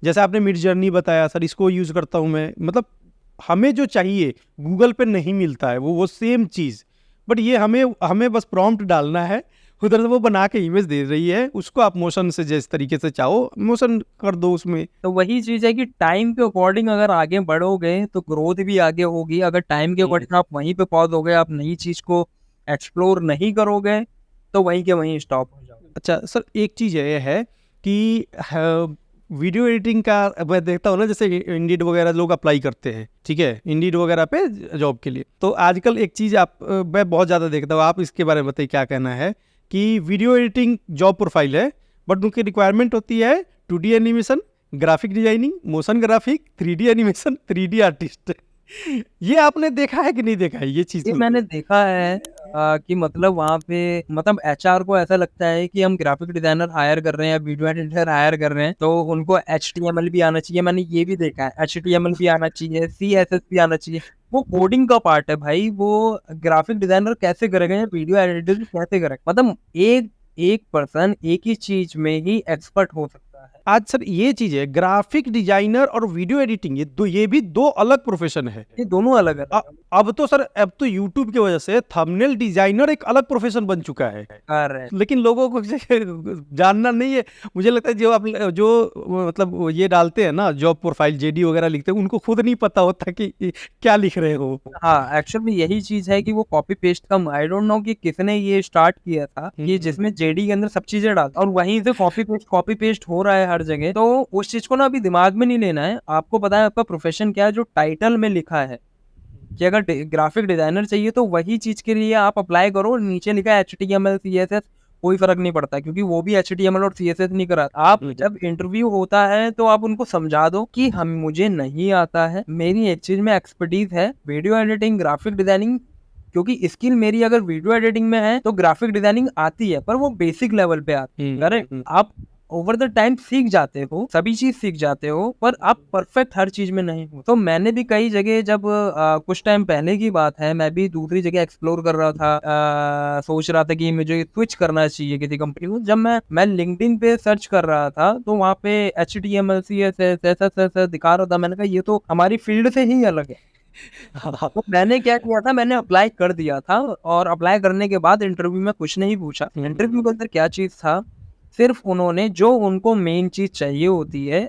जैसे आपने मिड जर्नी बताया सर, इसको यूज़ करता हूँ मैं। मतलब हमें जो चाहिए गूगल पे नहीं मिलता है वो सेम चीज़, बट ये हमें बस प्रॉम्प्ट डालना है, उधर से वो बना के इमेज दे रही है। उसको आप मोशन से जिस तरीके से चाहो मोशन कर दो उसमें। तो वही चीज़ है कि टाइम के अकॉर्डिंग अगर आगे बढ़ोगे तो ग्रोथ भी आगे होगी। अगर टाइम के अकॉर्डिंग आप वहीं पे पॉज़ हो गए, आप नई चीज़ को एक्सप्लोर नहीं करोगे, तो वहीं के वहीं स्टॉप हो जाओगे। अच्छा सर, एक चीज़ ये है कि वीडियो एडिटिंग का मैं देखता हूँ ना, जैसे इंडीड वगैरह लोग अप्लाई करते हैं, ठीक है, इंडीड वगैरह पे जॉब के लिए। तो आजकल एक चीज़ मैं बहुत ज़्यादा देखता हूँ, आप इसके बारे में बताइए क्या कहना है कि वीडियो एडिटिंग जॉब प्रोफाइल है, बट उनकी रिक्वायरमेंट होती है 2D animation graphic designing, motion graphic, 3D animation, 3D artist. ये आपने देखा है कि नहीं देखा है ये चीज? ये मैंने देखा है कि मतलब वहाँ पे मतलब एचआर को ऐसा लगता है कि हम ग्राफिक डिजाइनर हायर कर रहे हैं या वीडियो एडिटर हायर कर रहे हैं तो उनको HTML भी आना चाहिए। मैंने ये भी देखा है, HTML भी आना चाहिए, CSS भी आना चाहिए। वो कोडिंग का पार्ट है भाई, वो ग्राफिक डिजाइनर कैसे करेगा या वीडियो एडिटर कैसे करेगा? मतलब एक एक पर्सन एक ही चीज में ही एक्सपर्ट हो सकता है। आज सर ये चीज है, ग्राफिक डिजाइनर और वीडियो एडिटिंग ये भी दो अलग प्रोफेशन है। ये दोनों अलग है। अब तो सर, अब तो यूट्यूब की वजह से थंबनेल डिजाइनर एक अलग प्रोफेशन बन चुका है। लेकिन लोगों को जानना नहीं है। मुझे लगता है जो मतलब ये डालते हैं ना जॉब प्रोफाइल, जेडी वगैरह लिखते हैं, उनको खुद नहीं पता होता कि क्या लिख रहे हो। हाँ, एक्चुअली यही चीज है कि वो कॉपी पेस्ट का आई डोंट नो कि किसने ये स्टार्ट किया था कि जिसमें जेडी के अंदर सब चीजें डालता और वहीं से कॉपी पेस्ट हो रहा है हर जगह। तो उस चीज को ना अभी दिमाग में नहीं लेना है। आपको पता है आपका प्रोफेशन क्या है, जो टाइटल में लिखा है कि अगर ग्राफिक डिजाइनर चाहिए तो वही चीज के लिए आप अप्लाई करो। नीचे लिखा है HTML CSS, कोई फर्क नहीं पड़ता क्योंकि वो भी HTML और CSS नहीं कराता। आप जब इंटरव्यू होता है तो आप उनको समझा दो कि मुझे नहीं आता है, मेरी एक चीज में एक्सपर्टीज है, वीडियो एडिटिंग, ग्राफिक डिजाइनिंग। क्योंकि स्किल मेरी अगर वीडियो एडिटिंग में है तो ग्राफिक डिजाइनिंग आती है पर वो बेसिक लेवल पे आती है। करेक्ट, आप ओवर द टाइम सीख जाते हो, सभी चीज सीख जाते हो, पर आप परफेक्ट हर चीज में नहीं हो। तो मैंने भी कई जगह जब कुछ टाइम पहले की बात है, मैं भी दूसरी जगह एक्सप्लोर कर रहा था, सोच रहा था कि मुझे स्विच करना चाहिए किसी कंपनी को। जब मैं लिंक्डइन पे सर्च कर रहा था तो वहाँ पे HTML CSS ऐसा दिखा रहा था। मैंने कहा ये तो हमारी फील्ड से ही अलग है। तो मैंने क्या किया था, मैंने अप्लाई कर दिया था और अप्लाई करने के बाद इंटरव्यू में कुछ नहीं पूछा। इंटरव्यू के अंदर क्या चीज था, सिर्फ उन्होंने जो उनको मेन चीज चाहिए होती है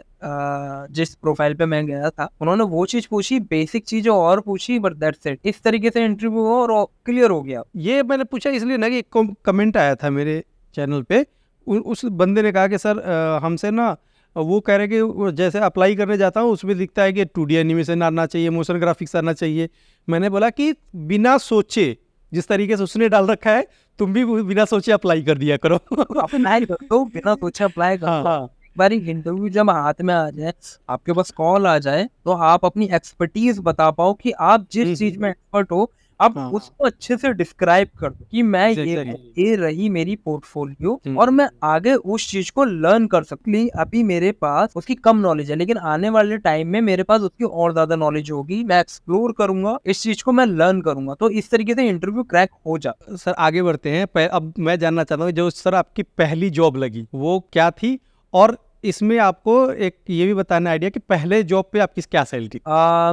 जिस प्रोफाइल पे मैं गया था, उन्होंने वो चीज पूछी, बेसिक चीजें और पूछी, बट दैट्स इट। इस तरीके से इंटरव्यू हो और क्लियर हो गया। ये मैंने पूछा इसलिए ना कि कमेंट आया था मेरे चैनल पे, उस बंदे ने कहा कि सर हमसे ना वो कह रहे कि जैसे अप्लाई करने जाता हूँ उसमें दिखता है कि 2D एनिमेशन आना चाहिए, मोशन ग्राफिक्स आना चाहिए। मैंने बोला कि बिना सोचे, जिस तरीके से उसने डाल रखा है, तुम भी बिना सोचे अप्लाई कर दिया करो। अप्लाई कर दो, बिना सोचे अप्लाई कर दो। हाँ। बारी इंटरव्यू जब हाथ में आ जाए, आपके पास कॉल आ जाए, तो आप अपनी एक्सपर्टीज बता पाओ कि आप जिस चीज में एक्सपर्ट हो, आप उसको अच्छे से डिस्क्राइब कर दो कि मैं ये रही मेरी पोर्टफोलियो और मैं आगे उस चीज को लर्न कर सकती। अभी मेरे पास उसकी कम नॉलेज है लेकिन आने वाले टाइम में मेरे पास उसकी और ज्यादा नॉलेज होगी, मैं एक्सप्लोर करूंगा, इस चीज को मैं लर्न करूंगा। तो इस तरीके से इंटरव्यू क्रैक हो जाता। सर आगे बढ़ते हैं। अब मैं जानना चाहता हूँ, जो सर आपकी पहली जॉब लगी वो क्या थी, और इसमें आपको एक ये भी बताना आइडिया कि पहले जॉब पे आपकी क्या सैलरी?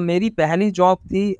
मेरी पहली जॉब थी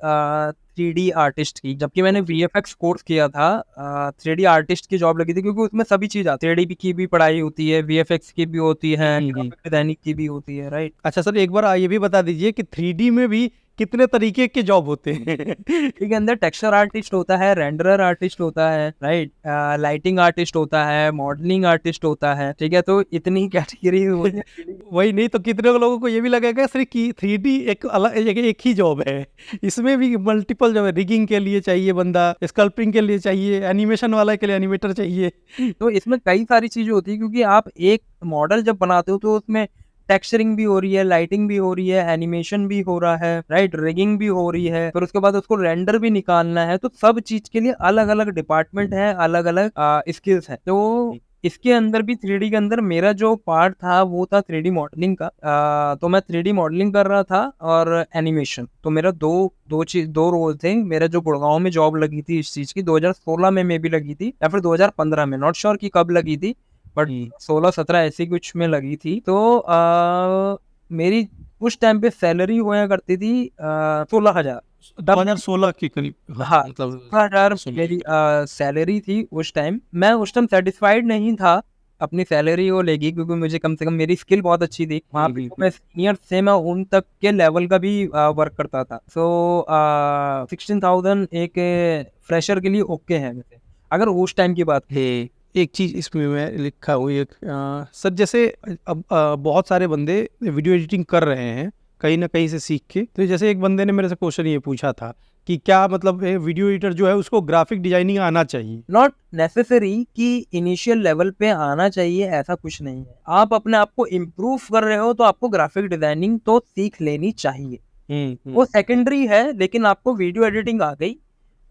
3D आर्टिस्ट की, जबकि मैंने VFX कोर्स किया था। 3D आर्टिस्ट की जॉब लगी थी क्योंकि उसमें सभी चीज आती है, 3D की भी पढ़ाई होती है, VFX की भी होती है, ग्राफिक डिजाइनिंग की भी होती है। राइट। अच्छा सर, एक बार ये भी बता दीजिए कि 3D में भी कितने तरीके के जॉब होते हैं? ठीक है, अंदर टेक्सचर आर्टिस्ट होता है, रेंडरर आर्टिस्ट होता है, राइट, लाइटिंग आर्टिस्ट होता है, मॉडलिंग आर्टिस्ट होता है। ठीक है, तो इतनी ही कैटेगरी होती है। वही नहीं तो कितने लोगों को ये भी लगेगा सिर्फ कि 3D एक अलग एक ही जॉब है, इसमें भी मल्टीपल जॉब है। रिगिंग के लिए चाहिए बंदा, स्कल्पिंग के लिए चाहिए, एनिमेशन वाला के लिए एनिमेटर चाहिए। तो इसमें कई सारी चीजें होती है क्योंकि आप एक मॉडल जब बनाते हो तो उसमें टेक्सचरिंग भी हो रही है, लाइटिंग भी हो रही है, एनिमेशन भी हो रहा है, राइट, रिगिंग भी हो रही है, फिर उसके बाद उसको रेंडर भी निकालना है। तो सब चीज के लिए अलग अलग डिपार्टमेंट है, अलग अलग स्किल्स है। तो इसके अंदर भी 3D के अंदर मेरा जो पार्ट था वो था 3D मॉडलिंग का। तो मैं 3D मॉडलिंग कर रहा था और एनिमेशन। तो मेरा दो रोल थे। मेरा जो गुड़गांव में जॉब लगी थी इस चीज की 2016 में मे भी लगी थी या फिर 2015 में, नॉट श्योर कि कब लगी थी, बट 16-17 ऐसी कुछ में लगी थी। तो मेरी उस टाइम पे सैलरी हुआ करती थी 16,000, 2016 के करीब। हाँ, मतलब 16,000 मेरी सैलरी थी उस टाइम। मैं उस टाइम सेटिस्फाइड नहीं था अपनी सैलरी को लेगी क्योंकि मुझे कम से कम मेरी स्किल बहुत अच्छी थी। वहाँ पे मैं सीनियर से मैं उन तक के लेवल का भी वर्क करता था। सो 16,000 एक फ्रेशर के लिए ओके है वैसे, अगर उस टाइम की बात है। एक चीज़ इसमें मैं लिखा हूँ, एक सर जैसे अब बहुत सारे बंदे वीडियो एडिटिंग कर रहे हैं कहीं ना कहीं से सीख के। तो जैसे एक बंदे ने मेरे से क्वेश्चन ये पूछा था कि क्या मतलब वीडियो एडिटर जो है उसको ग्राफिक डिजाइनिंग आना चाहिए? नॉट नेसेसरी कि इनिशियल लेवल पे आना चाहिए, ऐसा कुछ नहीं है। आप अपने आप को इम्प्रूव कर रहे हो तो आपको ग्राफिक डिजाइनिंग तो सीख लेनी चाहिए, वो सेकेंडरी है। लेकिन आपको वीडियो एडिटिंग आ गई,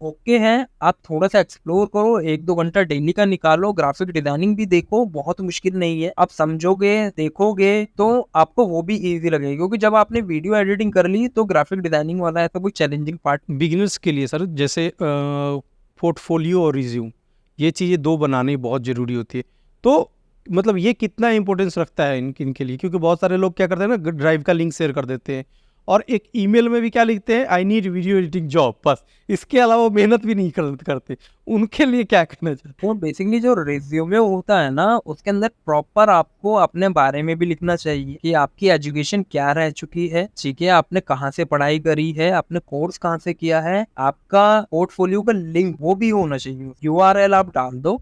ओके है, आप थोड़ा सा एक्सप्लोर करो, 1-2 घंटा डेली का निकालो, ग्राफिक डिजाइनिंग भी देखो, बहुत मुश्किल नहीं है। आप समझोगे, देखोगे तो आपको वो भी इजी लगेगा, क्योंकि जब आपने वीडियो एडिटिंग कर ली तो ग्राफिक डिजाइनिंग वाला ऐसा कोई चैलेंजिंग पार्ट। बिगिनर्स के लिए सर, जैसे पोर्टफोलियो और रिज्यूम, ये चीज़ें 2 बनानी बहुत ज़रूरी होती है। तो मतलब ये कितना इंपॉर्टेंस रखता है इनके लिए? क्योंकि बहुत सारे लोग क्या करते हैं ना, ड्राइव का लिंक शेयर कर देते हैं और एक ईमेल में भी क्या लिखते हैं, I need video editing job, बस। इसके अलावा वो मेहनत भी नहीं करते। उनके लिए क्या करना चाहिए? वो बेसिकली जो रिज्यूमे होता है ना, उसके अंदर प्रॉपर आपको अपने बारे में भी लिखना चाहिए कि आपकी एजुकेशन क्या रह चुकी है, ठीक है, आपने कहाँ से पढ़ाई करी है, आपने कोर्स कहाँ से किया है, आपका पोर्टफोलियो का लिंक वो भी होना चाहिए। यूआरएल आप डाल दो,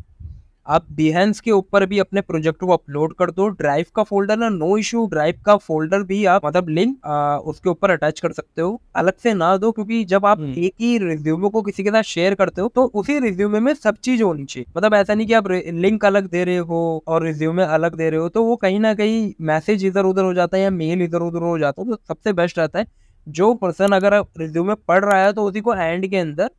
आप बिहेंस के ऊपर भी अपने प्रोजेक्ट को अपलोड कर दो। ड्राइव का फोल्डर ना, नो इशू, ड्राइव का फोल्डर भी आप मतलब लिंक उसके ऊपर अटैच कर सकते हो, अलग से ना दो, क्योंकि जब आप एक ही रिज्यूमे को किसी के साथ शेयर करते हो तो उसी रिज्यूमे में सब चीज होनी चाहिए। मतलब ऐसा नहीं कि आप लिंक अलग दे रहे हो और रिज्यूमे अलग दे रहे हो, तो वो कहीं ना कहीं मैसेज इधर उधर हो जाता है या मेल इधर उधर हो जाता है। तो सबसे बेस्ट रहता है जो पर्सन अगर रिज्यूमे पढ़ रहा है तो उसी को एंड के अंदर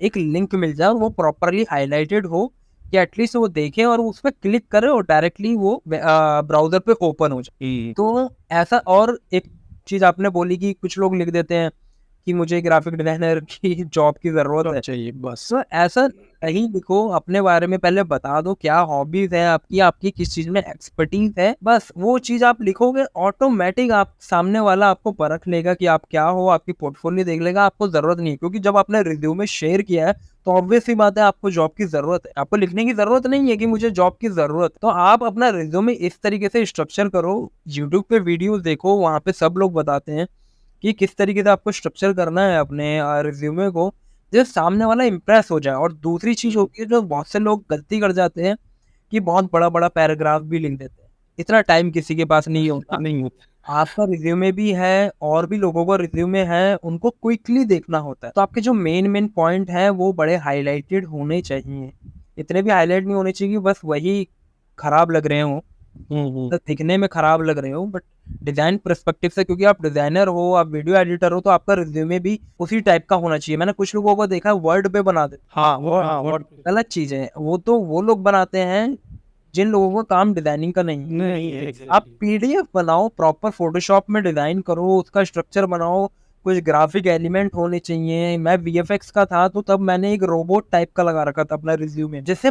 एक लिंक मिल जाए और वो प्रॉपरली हाईलाइटेड हो, कि एटलीस्ट वो देखे और उस पर क्लिक करे और डायरेक्टली वो ब्राउजर पे ओपन हो जाए। तो ऐसा, और एक चीज आपने बोली कि कुछ लोग लिख देते हैं कि मुझे ग्राफिक डिजाइनर की जॉब की जरूरत है चाहिए बस। तो ऐसा नहीं लिखो, अपने बारे में पहले बता दो क्या हॉबीज है आपकी, आपकी किस चीज में एक्सपर्टीज है, बस वो चीज आप लिखोगे, ऑटोमेटिक आप सामने वाला आपको परख लेगा कि आप क्या हो, आपकी पोर्टफोलियो देख लेगा, आपको जरूरत नहीं है। क्योंकि जब आपने रिज्यूमे शेयर किया है तो ऑब्वियस सी बात है आपको जॉब की जरूरत है, आपको लिखने की जरूरत नहीं है कि मुझे जॉब की जरूरत। तो आप अपना रिज्यूमे इस तरीके से स्ट्रक्चर करो, यूट्यूब पे वीडियोस देखो, वहां पे सब लोग बताते हैं कि किस तरीके से आपको स्ट्रक्चर करना है अपने रिज्यूमे को, जो सामने वाला इम्प्रेस हो जाए। और दूसरी चीज होती है जो बहुत से लोग गलती कर जाते हैं कि बहुत बड़ा बड़ा पैराग्राफ भी लिख देते हैं। इतना टाइम किसी के पास नहीं होता। नहीं होता। आपका रिज्यूमे भी है और भी लोगों का रिज्यूमे है, उनको क्विकली देखना होता है, तो आपके जो मेन पॉइंट है वो बड़े हाईलाइटेड होने चाहिए। इतने भी हाईलाइट नहीं होने चाहिए बस वही खराब लग रहे हो, तो दिखने में खराब लग रहे हो, बट डिजाइन पर्सपेक्टिव से, क्योंकि आप डिजाइनर हो, आप वीडियो एडिटर हो, तो आपका रिज्यूमे भी उसी टाइप का होना चाहिए। मैंने कुछ लोगों को देखा वर्ड पे बना देते, हाँ वो गलत चीज है वो। तो वो लोग बनाते हैं जिन लोगों का काम डिजाइनिंग का नहीं है। नहीं है। आप पीडीएफ बनाओ, प्रॉपर फोटोशॉप में डिजाइन करो, उसका स्ट्रक्चर बनाओ, कुछ ग्राफिक एलिमेंट होने चाहिए। मैं वीएफएक्स का था तो तब मैंने एक रोबोट टाइप का लगा रखा था अपना रिज्यूमे। जैसे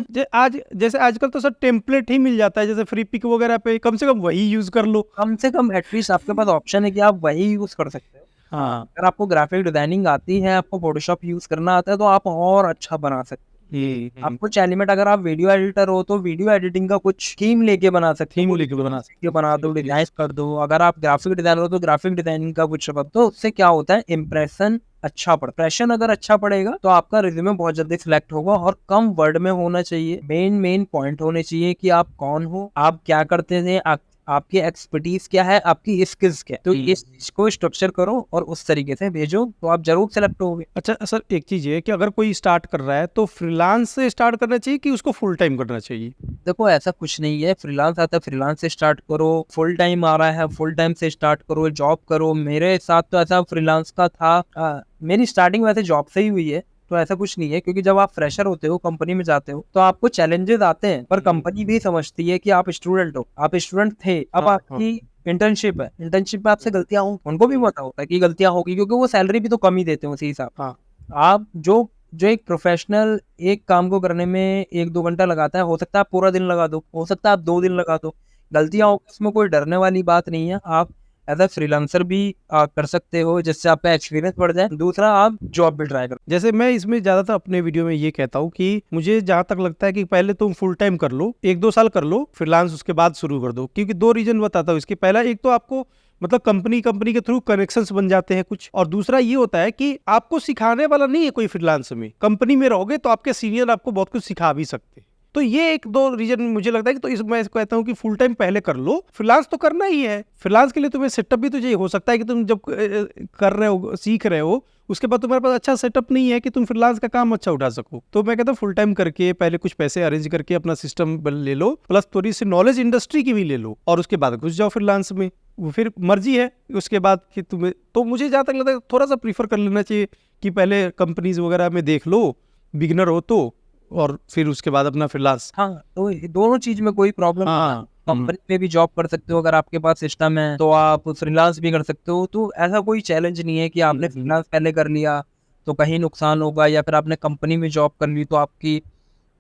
आजकल तो सर टेम्पलेट ही मिल जाता है, जैसे फ्री पिक वगैरह पे, कम से कम वही यूज कर लो। कम से कम एटलीस्ट आपके पास ऑप्शन है कि आप वही यूज कर सकते हो। हाँ। अगर आपको ग्राफिक डिजाइनिंग आती है, आपको फोटोशॉप यूज करना आता है, तो आप और अच्छा बना सकते हो। आप कुछ एलिमेंट, अगर आप वीडियो एडिटर हो तो वीडियो एडिटिंग का कुछ थीम लेके बना सकते हो, बना दो, डिजाइन कर दो। अगर आप ग्राफिक डिजाइनर हो तो ग्राफिक डिजाइनिंग का कुछ, तो उससे क्या होता है, इंप्रेशन अच्छा पड़ता है। इंप्रेशन अगर अच्छा पड़ेगा तो आपका रिज्यूमे बहुत जल्दी सिलेक्ट होगा। और कम वर्ड में होना चाहिए, मेन पॉइंट होने चाहिए कि आप कौन हो, आप क्या करते थे, आपकी एक्सपर्टीज क्या है, आपकी स्किल्स क्या है। तो इस चीज को स्ट्रक्चर करो और उस तरीके से भेजो, तो आप जरूर सेलेक्ट होगे। अच्छा सर, एक चीज है कि अगर कोई स्टार्ट कर रहा है तो फ्रीलांस से स्टार्ट करना चाहिए कि उसको फुल टाइम करना चाहिए? देखो ऐसा कुछ नहीं है, फ्रीलांस आता है फ्रीलांस से स्टार्ट करो, फुल टाइम आ रहा है फुल टाइम से स्टार्ट करो, जॉब करो। मेरे साथ तो ऐसा फ्रीलांस का था, मेरी स्टार्टिंग वैसे जॉब से ही हुई है, तो ऐसा कुछ नहीं है। क्योंकि जब आप फ्रेशर होते हो, कंपनी में जाते हो, तो आपको चैलेंजेस आते हैं, पर कंपनी भी समझती है कि आप स्टूडेंट हो, आप स्टूडेंट थे, अब आपकी इंटर्नशिप है, इंटर्नशिप में आपसे गलतियां हो, उनको भी पता होता है कि गलतियां होगी, क्योंकि वो सैलरी भी तो कम ही देते हैं उसी हिसाब। आप जो एक प्रोफेशनल एक काम को करने में 1-2 घंटा लगाता है, हो सकता है आप पूरा दिन लगा दो, हो सकता है आप 2 दिन लगा दो, गलतियां हो, इसमें कोई डरने वाली बात नहीं है। आप एज अ फ्रीलांसर भी कर सकते हो, जिससे आपका एक्सपीरियंस बढ़ जाए। दूसरा, आप जॉब भी ट्राई करो। जैसे मैं इसमें ज्यादातर अपने वीडियो में ये कहता हूँ कि मुझे जहां तक लगता है कि पहले तुम फुल टाइम कर लो, 1-2 साल कर लो फ्रीलांस, उसके बाद शुरू कर दो। क्योंकि 2 रीजन बताता हूँ इसके। पहला, एक तो आपको मतलब कंपनी के थ्रू कनेक्शंस बन जाते हैं कुछ, और दूसरा ये होता है कि आपको सिखाने वाला नहीं है कोई फ्रीलांस में। कंपनी में रहोगे तो आपके सीनियर आपको बहुत कुछ सिखा भी सकते हैं। तो ये एक दो रीजन मुझे लगता है कि तो इस मैं कहता हूँ कि फुल टाइम पहले कर लो, फ्रीलांस तो करना ही है। फ्रीलांस के लिए तुम्हें सेटअप भी तो चाहिए। हो सकता है कि तुम जब कर रहे हो, सीख रहे हो, उसके बाद तुम्हारे पास अच्छा सेटअप नहीं है कि तुम फ्रीलांस का काम अच्छा उठा सको। तो मैं कहता हूँ फुल टाइम करके पहले कुछ पैसे अरेंज करके अपना सिस्टम ले लो, प्लस थोड़ी सी नॉलेज इंडस्ट्री की भी ले लो, और उसके बाद घुस जाओ फ्रीलांस में। वो फिर मर्जी है उसके बाद कि तुम्हें, तो मुझे जहाँ तक लगता है थोड़ा सा प्रीफर कर लेना चाहिए कि पहले कंपनीज वगैरह में देख लो, बिगिनर हो तो, और फिर उसके बाद अपना फ्रीलांस। हाँ, तो दोनों चीज में कोई प्रॉब्लम नहीं है। हाँ कंपनी में भी जॉब कर सकते हो, अगर आपके पास सिस्टम है तो आप फ्रीलांस भी कर सकते हो। तो ऐसा कोई चैलेंज नहीं है कि आपने फ्रीलांस पहले कर लिया तो कहीं नुकसान होगा, या फिर आपने कंपनी में जॉब कर ली तो आपकी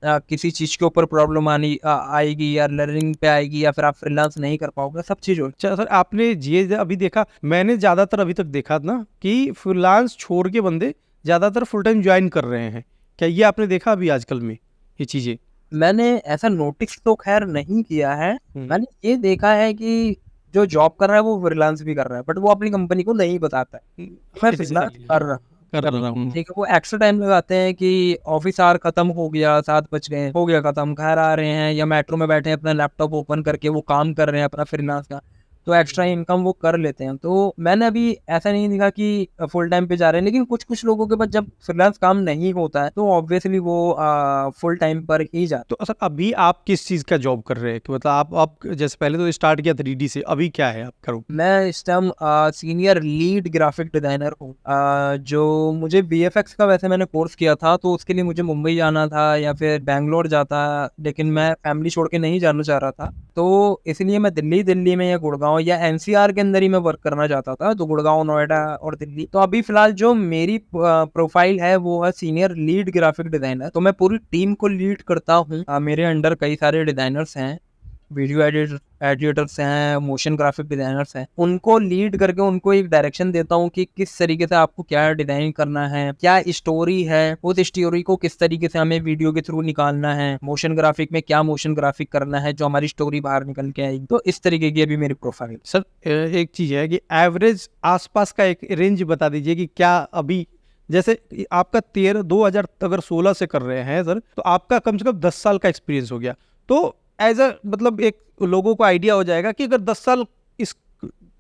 किसी चीज के ऊपर प्रॉब्लम आएगी, या लर्निंग पे आएगी, या फिर आप फ्रीलांस नहीं कर पाओगे, सब चीज हो। अच्छा सर, आपने ये अभी देखा, मैंने ज्यादातर अभी तक देखा ना कि फ्रीलांस छोड़ के बंदे ज्यादातर फुल टाइम ज्वाइन कर रहे हैं। क्या ये आपने देखा अभी आजकल में ये चीजें? मैंने ऐसा नोटिस तो खैर नहीं किया है। मैंने ये देखा है कि जो जॉब कर रहा है वो फ्रीलांस भी कर रहा है, बट वो अपनी कंपनी को नहीं बताता है मैं फ्रीलांस कर रहा हूँ। कर रहा हूँ। ठीक है, वो एक्स्ट्रा टाइम लगाते हैं कि ऑफिस आवर खत्म हो गया, 7 बज गए, हो गया खत्म, घर आ रहे हैं या मेट्रो में बैठे हैं, अपना लैपटॉप ओपन करके वो काम कर रहे हैं अपना फ्रीलांस का, तो एक्स्ट्रा इनकम वो कर लेते हैं। तो मैंने अभी ऐसा नहीं देखा कि फुल टाइम पे जा रहे हैं, लेकिन कुछ कुछ लोगों के पास जब फ्रीलांस काम नहीं होता है तो ऑब्वियसली वो फुल टाइम पर ही जाते तो सर अभी आप किस चीज का जॉब कर रहे हैं कि मतलब आप जैसे पहले तो स्टार्ट किया 3D से, अभी क्या है आप करो? हैं। मैं इस time senior lead graphic designer हूँ। जो मुझे VFX का वैसे मैंने कोर्स किया था, तो उसके लिए मुझे मुंबई जाना था या फिर बैंगलोर जाता, लेकिन मैं फैमिली छोड़ के नहीं जाना चाह रहा था, तो इसलिए मैं दिल्ली में या गुड़गांव या NCR के अंदर ही मैं वर्क करना चाहता था, तो गुड़गांव, नोएडा और दिल्ली। तो अभी फिलहाल जो मेरी प्रोफाइल है वो है सीनियर लीड ग्राफिक डिजाइनर। तो मैं पूरी टीम को लीड करता हूँ। मेरे अंडर कई सारे डिजाइनर्स हैं, वीडियो एडिटर्स हैं, मोशन ग्राफिक डिजाइनर्स हैं, उनको लीड करके उनको एक डायरेक्शन देता हूँ कि किस तरीके से आपको क्या डिजाइन करना है, क्या स्टोरी है, उस स्टोरी को किस तरीके से हमें वीडियो के थ्रू निकालना है, मोशन ग्राफिक में क्या मोशन ग्राफिक करना है जो हमारी स्टोरी बाहर निकल के आएगी। तो इस तरीके की अभी मेरी प्रोफाइल। सर एक चीज है कि एवरेज आसपास का एक रेंज बता दीजिए कि क्या अभी, जैसे आपका 2000 अगर 16 से कर रहे हैं सर, तो आपका कम से कम 10 साल का एक्सपीरियंस हो गया, तो एज अ मतलब एक लोगों को आइडिया हो जाएगा कि अगर 10 साल इस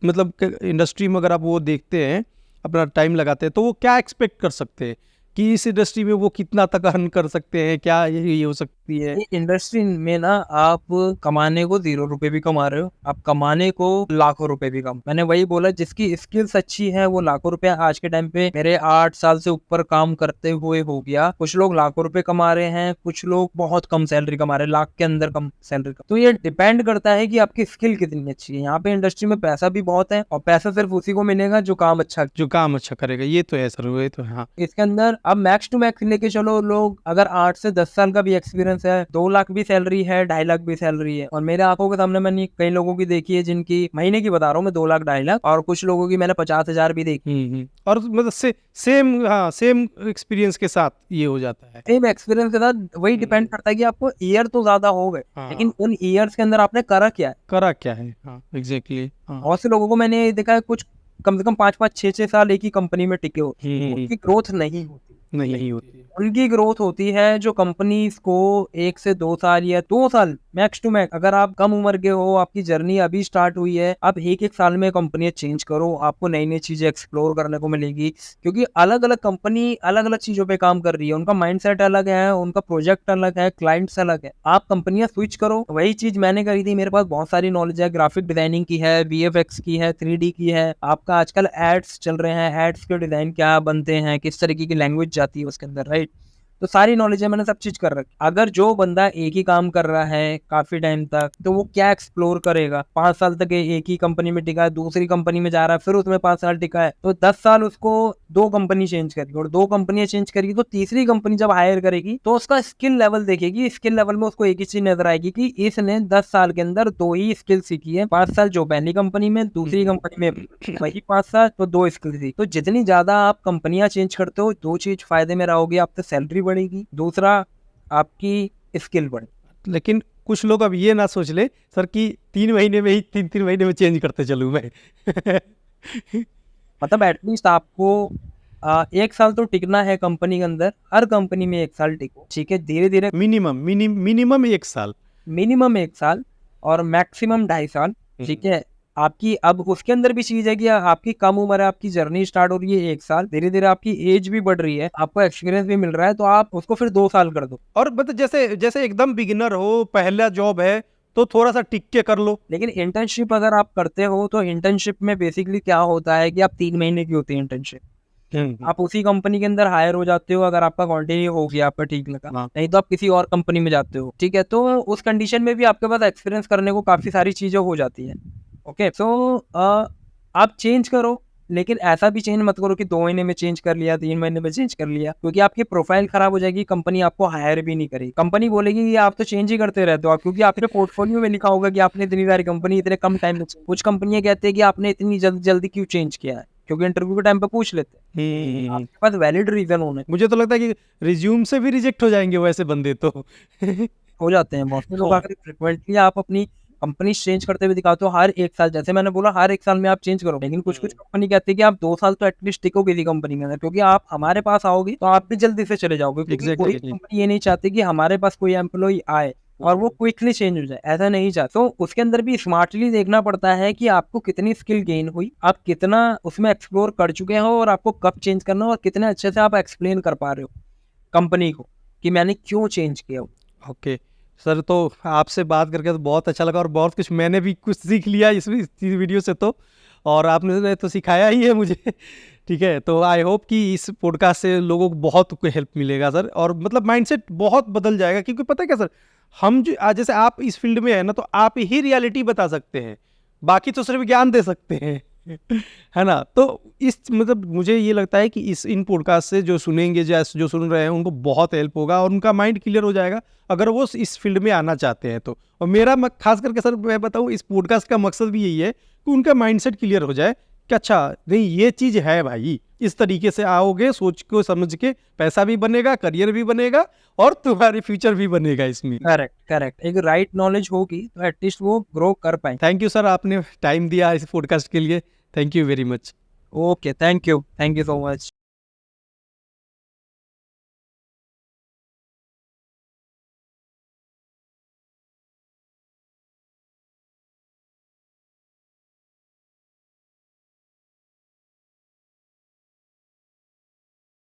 मतलब इंडस्ट्री में अगर आप वो देखते हैं, अपना टाइम लगाते हैं, तो वो क्या एक्सपेक्ट कर सकते हैं कि इस इंडस्ट्री में वो कितना तक अर्न कर सकते हैं, क्या ये हो सकती है? इंडस्ट्री में ना आप कमाने को 0 रुपए भी कमा रहे हो, आप कमाने को लाखों रुपए भी कम। मैंने वही बोला, जिसकी स्किल्स अच्छी है वो लाखों रुपए आज के टाइम पे मेरे 8 साल से ऊपर काम करते हुए हो गया। कुछ लोग लाखों रुपए कमा रहे हैं, कुछ लोग बहुत कम सैलरी कमा रहे हैं, लाख के अंदर कम सैलरी का। तो ये डिपेंड करता है कि आपकी स्किल कितनी अच्छी है। यहाँ पे इंडस्ट्री में पैसा भी बहुत है, और पैसा सिर्फ उसी को मिलेगा जो काम अच्छा करेगा। ये तो है सर, ये तो है। हाँ, इसके अंदर अब मैक्स टू मैक्स लेके चलो, लोग अगर 8 से 10 साल का भी एक्सपीरियंस है, 2 लाख भी सैलरी है, 2.5 लाख भी सैलरी है, और मेरे आंखों के सामने मैंने कई लोगों की देखी है जिनकी, महीने की बता रहा हूँ मैं, 2 लाख 2.5 लाख, और कुछ लोगों की मैंने 50,000 भी देखी। और मतलब सेम एक्सपीरियंस के साथ ये हो जाता है। सेम एक्सपीरियंस के साथ वही डिपेंड करता है कि आपको ईयर तो ज्यादा हो गए, लेकिन उन ईयर्स के अंदर आपने करा क्या है। हाँ एग्जैक्टली। बहुत से लोगों को मैंने देखा है, कुछ कम से कम 5-5, 6-6 साल एक ही कंपनी में टिके होते, उनकी ग्रोथ नहीं होती। उनकी ग्रोथ होती है जो कंपनीज को 1 से 2 साल या 2 साल मैक्स टू मैक्स, अगर आप कम उम्र के हो, आपकी जर्नी अभी स्टार्ट हुई है, आप एक साल में कंपनी चेंज करो, आपको नई नई चीजें एक्सप्लोर करने को मिलेगी, क्योंकि अलग अलग कंपनी अलग अलग चीजों पे काम कर रही है, उनका माइंडसेट अलग है, उनका प्रोजेक्ट अलग है, क्लाइंट्स अलग है। आप कंपनियां स्विच करो, वही चीज मैंने करी थी, मेरे पास बहुत सारी नॉलेज है, ग्राफिक डिजाइनिंग की है, VFX की है, 3D की है, आपका आजकल एड्स चल रहे हैं, एड्स के डिजाइन क्या बनते हैं, किस तरीके की लैंग्वेज जाती है उसके अंदर, राइट। तो सारी नॉलेज है, मैंने सब चीज कर रखी। अगर जो बंदा एक ही काम कर रहा है काफी टाइम तक, तो वो क्या एक्सप्लोर करेगा? 5 साल तक एक ही कंपनी में टिका है, दूसरी कंपनी में जा रहा है, फिर उसमें 5 साल टिका है, तो 10 साल उसको 2 कंपनी चेंज करेगी, और 2 कंपनियां चेंज करेगी, तो तीसरी कंपनी जब हायर करेगी तो उसका स्किल लेवल देखेगी। स्किल लेवल में उसको एक ही चीज नजर आएगी कि इसने 10 साल के अंदर 2 ही स्किल सीखी है, 5 साल जो पहली कंपनी में, दूसरी कंपनी में वही 5 साल, तो 2 स्किल सीखी। तो जितनी ज्यादा आप कंपनियां चेंज करते हो, 2 चीज फायदे में रहोगे, आपकी सैलरी बढ़ेगी, दूसरा आपकी स्किल बढ़ेगी। लेकिन कुछ लोग अब ये ना सोच ले सर कि 3 महीने में ही 3 महीने में चेंज करते चलूँ मैं। मतलब एटलीस्ट आपको 1 साल तो टिकना है कंपनी के अंदर, हर कंपनी में 1 साल टिको, ठीक है। धीरे धीरे मिनिमम 1 साल। मिनिमम 1 साल और मैक्सिमम 2.5 साल, ठीक है। आपकी अब उसके अंदर भी चीज है कि आपकी कम उम्र है, आपकी जर्नी स्टार्ट हो रही है 1 साल, धीरे धीरे आपकी एज भी बढ़ रही है, आपको एक्सपीरियंस भी मिल रहा है, तो आप उसको फिर 2 साल कर दो। और मतलब जैसे जैसे एकदम बिगिनर हो, पहला जॉब है, तो थोड़ा सा टिक के कर लो। लेकिन इंटर्नशिप अगर आप करते हो तो इंटर्नशिप में बेसिकली क्या होता है कि आप 3 महीने की होती है इंटर्नशिप। आप उसी कंपनी के अंदर हायर हो जाते हो अगर आपका कंटिन्यू हो गया, आपका ठीक लगा, हाँ। नहीं तो आप किसी और कंपनी में जाते हो, ठीक है। तो उस कंडीशन में भी आपके पास एक्सपीरियंस करने को काफी सारी चीजें हो जाती है। ओके, सो आप चेंज करो, लेकिन ऐसा भी चेंज मत करो कि 2 महीने में चेंज कर लिया, 3 महीने में चेंज कर लिया, क्योंकि आपकी प्रोफाइल खराब हो जाएगी, कंपनी आपको हायर भी नहीं करेगी। कंपनी बोलेगी कि आप तो चेंज ही करते रहते हो, क्योंकि आपके पोर्टफोलियो में लिखा होगा कि आपने इतनी सारी कंपनी इतने कम टाइम में। कुछ कंपनियां कहते हैं कि आपने इतनी जल्दी क्यों चेंज किया है, क्योंकि इंटरव्यू के टाइम पे पूछ लेते हैं, आपके पास वैलिड रीजन होने मुझे तो लगता है कि रिज्यूम से भी रिजेक्ट हो जाएंगे वैसे बंदे तो। हो जाते हैं बहुत से लोग। अगर फ्रिक्वेंटली आप अपनी कंपनी चेंज करते हुए दिखाते हो हर 1 साल, जैसे मैंने बोला हर 1 साल में आप चेंज करो, लेकिन कुछ कुछ कंपनी कहती है कि आप 2 साल तो एटलीस्ट टिको किसी कंपनी के अंदर, क्योंकि आप हमारे पास आओगे तो आप भी जल्दी से चले जाओगे, क्योंकि कोई Exactly. कंपनी ये नहीं चाहती कि हमारे पास कोई एम्प्लॉय आए और वो क्विकली चेंज हो जाए, ऐसा नहीं चाहते। तो उसके अंदर भी स्मार्टली देखना पड़ता है कि आपको कितनी स्किल गेन हुई, आप कितना उसमें एक्सप्लोर कर चुके हो, और आपको कब चेंज करना हो, और कितने अच्छे से आप एक्सप्लेन कर पा रहे हो कंपनी को कि मैंने क्यों चेंज किया। ओके सर, तो आपसे बात करके तो बहुत अच्छा लगा और बहुत कुछ मैंने भी कुछ सीख लिया इस वीडियो से तो, और आपने तो सिखाया ही है मुझे। ठीक है, तो आई होप कि इस पॉडकास्ट से लोगों को बहुत हेल्प मिलेगा सर, और मतलब माइंडसेट बहुत बदल जाएगा। क्योंकि पता है क्या सर, हम जो आज जैसे आप इस फील्ड में है ना, तो आप ही रियलिटी बता सकते हैं, बाकी तो सिर्फ ज्ञान दे सकते हैं। है ना। तो इस मतलब मुझे ये लगता है कि इस इन पॉडकास्ट से जो सुनेंगे, जो सुन रहे हैं, उनको बहुत हेल्प होगा और उनका माइंड क्लियर हो जाएगा अगर वो इस फील्ड में आना चाहते हैं तो। और मेरा खास करके सर मैं बताऊं, इस पॉडकास्ट का मकसद भी यही है कि उनका माइंडसेट क्लियर हो जाए कि अच्छा नहीं ये चीज़ है भाई, इस तरीके से आओगे सोच को समझ के, पैसा भी बनेगा, करियर भी बनेगा और तुम्हारी फ्यूचर भी बनेगा इसमें। करेक्ट करेक्ट, एक राइट नॉलेज होगी तो एटलीस्ट वो ग्रो कर पाए। थैंक यू सर, आपने टाइम दिया इस पॉडकास्ट के लिए। Thank you very much. Okay, thank you so much.